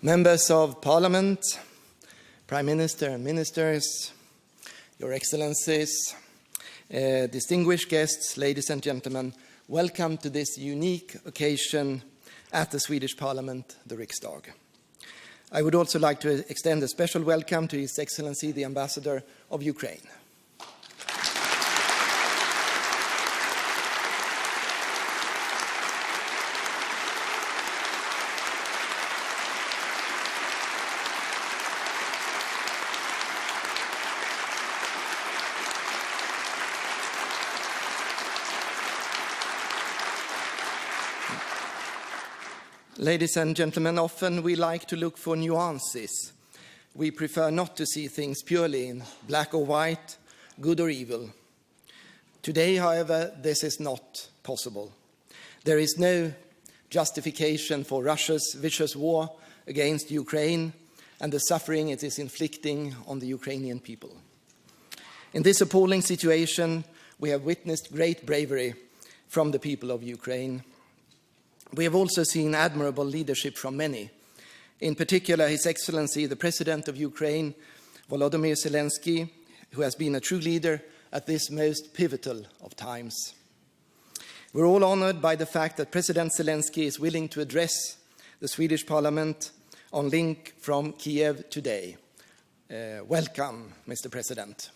Members of Parliament, Prime Minister and Ministers, Your Excellencies, distinguished guests, ladies and gentlemen, welcome to this unique occasion at the Swedish Parliament, the Riksdag. I would also like to extend a special welcome to His Excellency, the Ambassador of Ukraine. Ladies and gentlemen, often we like to look for nuances. We prefer not to see things purely in black or white, good or evil. Today, however, this is not possible. There is no justification for Russia's vicious war against Ukraine and the suffering it is inflicting on the Ukrainian people. In this appalling situation, we have witnessed great bravery from the people of Ukraine. We have also seen admirable leadership from many, in particular His Excellency, the President of Ukraine, Volodymyr Zelenskyy, who has been a true leader at this most pivotal of times. We're all honored by the fact that President Zelenskyy is willing to address the Swedish Parliament on link from Kiev today. Welcome, Mr. President.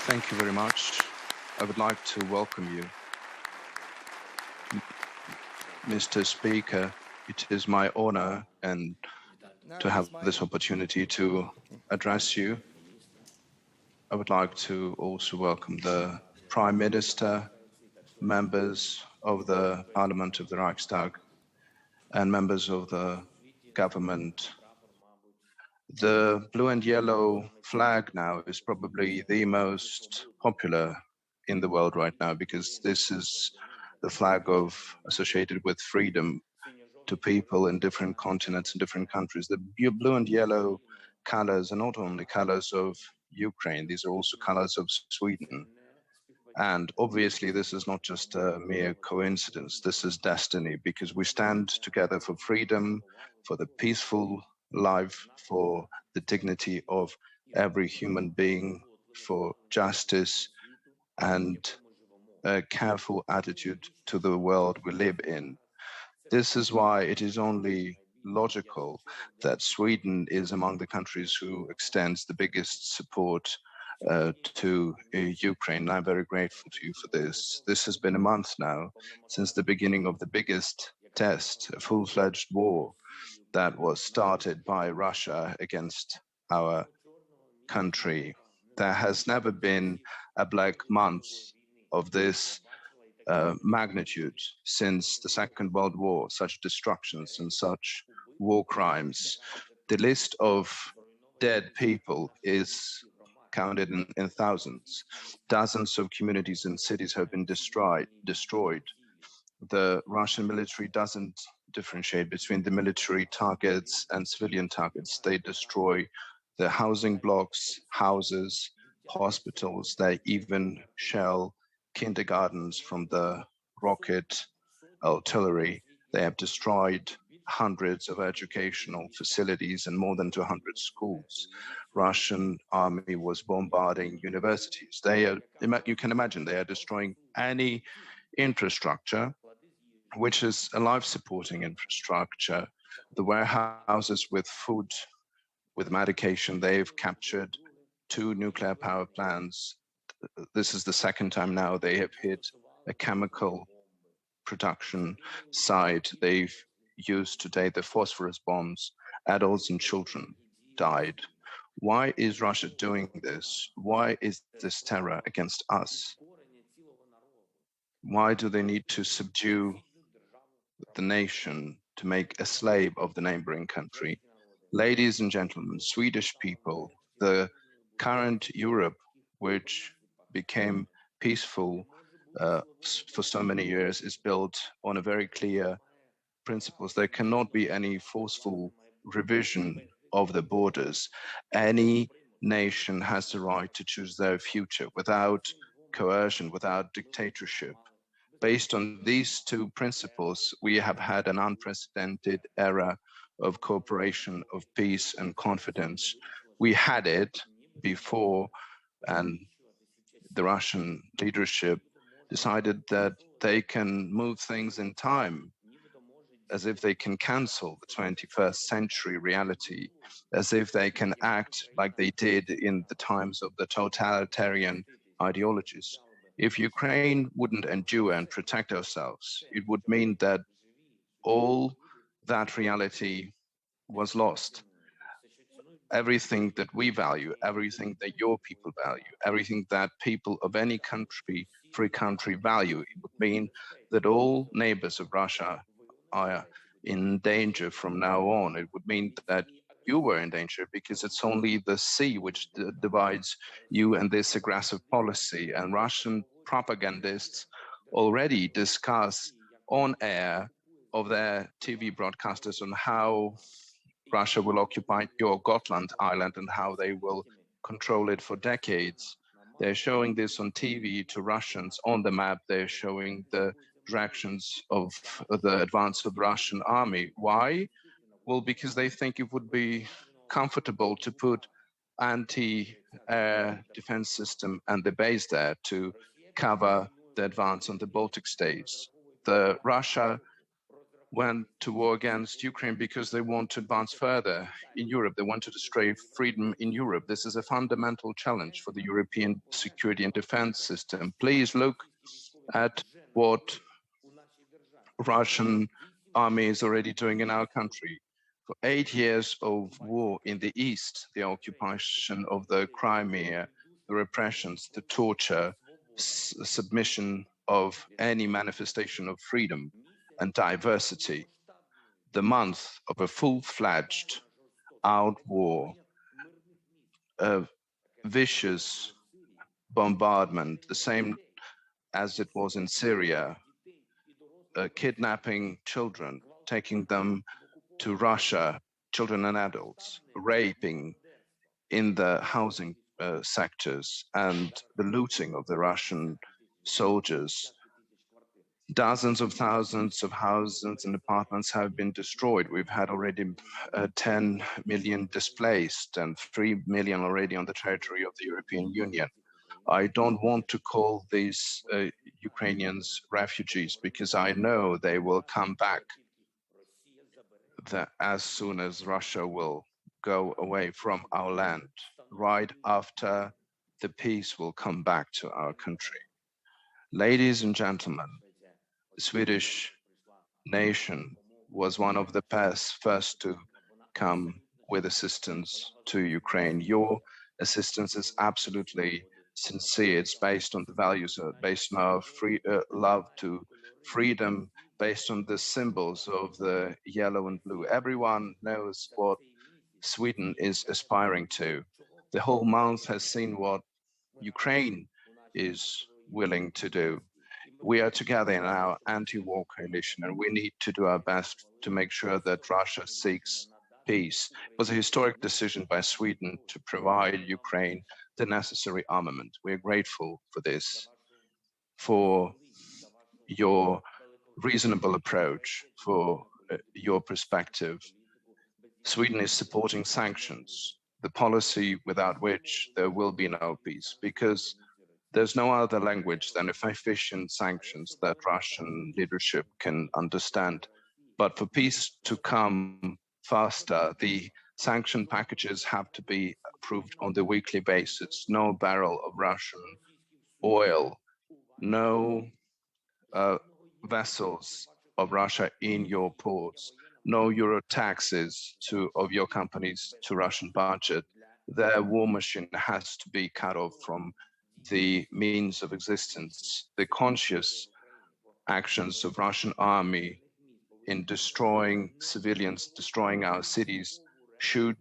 Thank you very much. I would like to welcome you. Mr. Speaker, it is my honor and to have this opportunity to address you. I would like to also welcome the Prime Minister, members of the Parliament of the Riksdag, and members of the government. The blue and yellow flag now is probably the most popular in the world right now because this is the flag associated with freedom to people in different continents and different countries. The blue and yellow colors are not only colors of Ukraine, these are also colors of Sweden. And obviously this is not just a mere coincidence, this is destiny because we stand together for freedom, for the peaceful life, for the dignity of every human being, for justice and a careful attitude to the world we live in. This is why it is only logical that Sweden is among the countries who extends the biggest support to Ukraine. I'm very grateful to you for this. This has been a month now since the beginning of the biggest test, a full-fledged war that was started by Russia against our country. There has never been a black month of this magnitude since the Second World War, such destructions and such war crimes. The list of dead people is counted in thousands. Dozens of communities and cities have been destroyed. The Russian military doesn't differentiate between the military targets and civilian targets. They destroy the housing blocks, houses, hospitals. They even shell kindergartens from the rocket artillery. They have destroyed hundreds of educational facilities and more than 200 schools. Russian army was bombarding universities. You can imagine, they are destroying any infrastructure which is a life-supporting infrastructure. The warehouses with food, with medication, they've captured 2 nuclear power plants. This is the second time now they have hit a chemical production site. They've used today the phosphorus bombs. Adults and children died. Why is Russia doing this? Why is this terror against us? Why do they need to subdue the nation to make a slave of the neighboring country? Ladies and gentlemen, Swedish people, the current Europe, which became peaceful for so many years, is built on a very clear principles. There cannot be any forceful revision of the borders. Any nation has the right to choose their future without coercion, without dictatorship. Based on these two principles, we have had an unprecedented era of cooperation, of peace and confidence. We had it before, and the Russian leadership decided that they can move things in time, as if they can cancel the 21st century reality, as if they can act like they did in the times of the totalitarian ideologies. If Ukraine wouldn't endure and protect ourselves, it would mean that all that reality was lost. Everything that we value, everything that your people value, everything that people of any country, free country value, it would mean that all neighbors of Russia are in danger from now on. It would mean that you were in danger because it's only the sea which divides you and this aggressive policy. And Russian propagandists already discuss on air of their TV broadcasters on how Russia will occupy your Gotland island and how they will control it for decades. They're showing this on TV to Russians on the map. They're showing the directions of the advance of the Russian army. Why? Well, because they think it would be comfortable to put anti-air defense system and the base there to cover the advance on the Baltic states. Russia went to war against Ukraine because they want to advance further in Europe. They want to destroy freedom in Europe. This is a fundamental challenge for the European security and defense system. Please look at what Russian army is already doing in our country. For 8 years of war in the East, the occupation of the Crimea, the repressions, the torture, submission of any manifestation of freedom and diversity, the month of a full-fledged out war, a vicious bombardment, the same as it was in Syria, kidnapping children, taking them to Russia, children and adults, raping in the housing sectors, and the looting of the Russian soldiers. Dozens of thousands of houses and apartments have been destroyed. We've had already 10 million displaced and 3 million already on the territory of the European Union. I don't want to call these Ukrainians refugees because I know they will come back as soon as Russia will go away from our land. Right after the peace will come back to our country. Ladies and gentlemen, the Swedish nation was one of the first to come with assistance to Ukraine. Your assistance is absolutely sincere. It's based on the values, based on our love to freedom, based on the symbols of the yellow and blue. Everyone knows what Sweden is aspiring to. The whole month has seen what Ukraine is willing to do. We are together in our anti-war coalition, and we need to do our best to make sure that Russia seeks peace. It was a historic decision by Sweden to provide Ukraine the necessary armament. We are grateful for this, for your reasonable approach, for your perspective. Sweden is supporting sanctions, the policy without which there will be no peace, because there's no other language than efficient sanctions that Russian leadership can understand. But for peace to come faster, the sanction packages have to be approved on the weekly basis. No barrel of Russian oil, no vessels of Russia in your ports, no euro taxes of your companies to Russian budget. Their war machine has to be cut off from the means of existence. The conscious actions of Russian army in destroying civilians, destroying our cities, should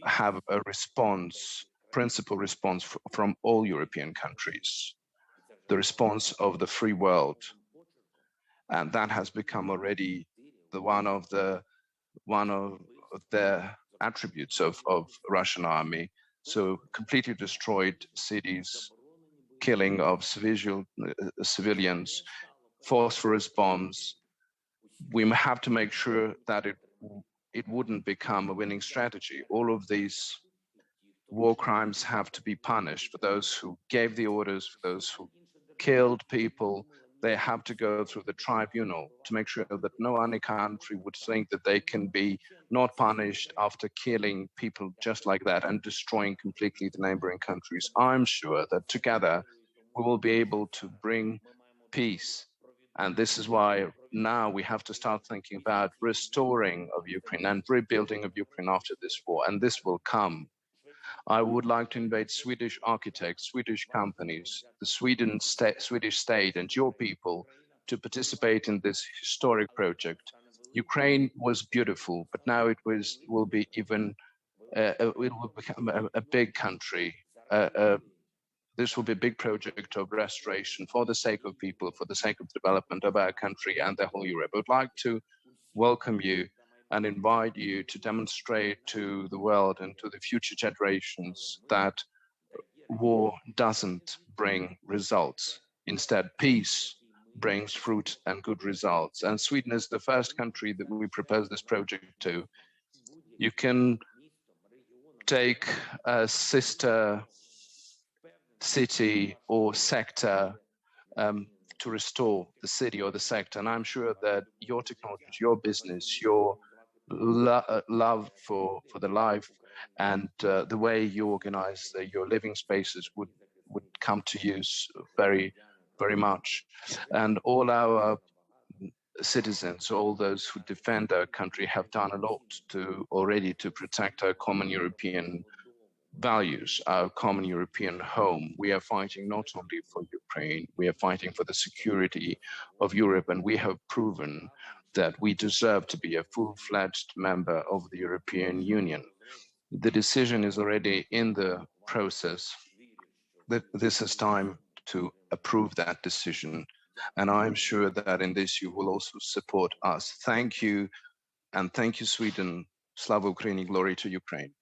have a response, principal response from all European countries, the response of the free world. And that has become already one of their attributes of Russian army. So completely destroyed cities, killing of civilians, phosphorus bombs. We have to make sure that it wouldn't become a winning strategy. All of these war crimes have to be punished. For those who gave the orders, for those who killed people, they have to go through the tribunal to make sure that no other country would think that they can be not punished after killing people just like that and destroying completely the neighboring countries. I'm sure that together we will be able to bring peace. And this is why now we have to start thinking about restoring of Ukraine and rebuilding of Ukraine after this war, and this will come. I would like to invite Swedish architects, Swedish companies, the Swedish state and your people to participate in this historic project. Ukraine was beautiful, but now it will be even, it will become a big country. This will be a big project of restoration for the sake of people, for the sake of development of our country and the whole Europe. I would like to welcome you and invite you to demonstrate to the world and to the future generations that war doesn't bring results. Instead, peace brings fruit and good results. And Sweden is the first country that we propose this project to. You can take a sister city or sector to restore the city or the sector. And I'm sure that your technology, your business, your love for the life and the way you organize your living spaces would come to use very, very much. And all our citizens, all those who defend our country have done a lot already to protect our common European values, our common European home. We are fighting not only for Ukraine, we are fighting for the security of Europe, and we have proven that we deserve to be a full-fledged member of the European Union. The decision is already in the process. This is time to approve that decision, and I'm sure that in this you will also support us. Thank you, and thank you, Sweden. Slava Ukraini, glory to Ukraine.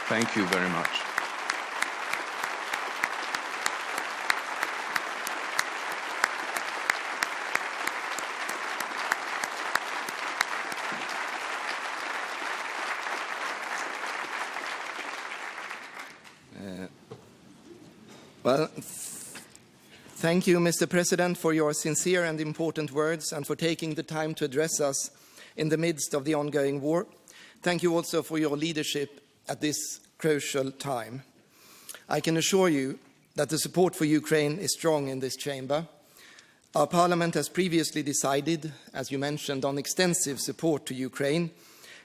Thank you very much. Well, thank you, Mr. President, for your sincere and important words and for taking the time to address us in the midst of the ongoing war. Thank you also for your leadership at this crucial time. I can assure you that the support for Ukraine is strong in this chamber. Our Parliament has previously decided, as you mentioned, on extensive support to Ukraine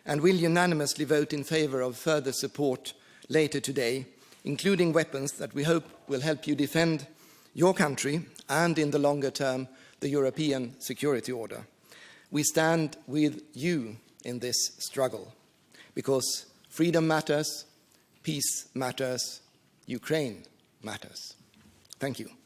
and will unanimously vote in favor of further support later today, including weapons that we hope will help you defend your country and, in the longer term, the European security order. We stand with you in this struggle because freedom matters, peace matters, Ukraine matters. Thank you.